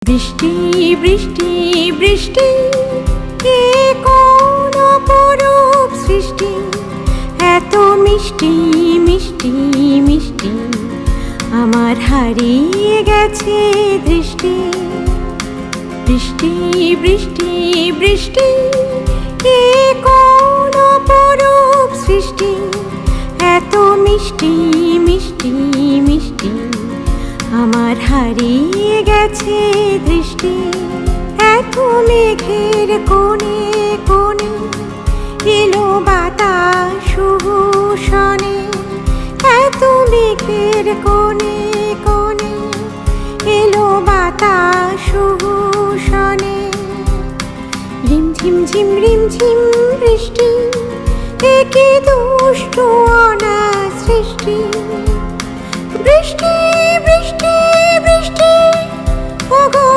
বৃষ্টি বৃষ্টি বৃষ্টি কে কোন অপরূপ সৃষ্টি, এত মিষ্টি মিষ্টি মিষ্টি আমার হারিয়ে গেছে দৃষ্টি। বৃষ্টি বৃষ্টি বৃষ্টি কে কোন অপরূপ সৃষ্টি, এত মিষ্টি মিষ্টি মিষ্টি আমার হারিয়ে গেছে দৃষ্টি। এত মেঘের কোণে কোণে এলো বাতাস সুশনে, এত মেঘের কোণে কোণে এলো বাতাস সুশনে। রিমঝিম ঝিম রিমঝিম বৃষ্টি, এ কি দুষ্টু অনাথ সৃষ্টি। বৃষ্টি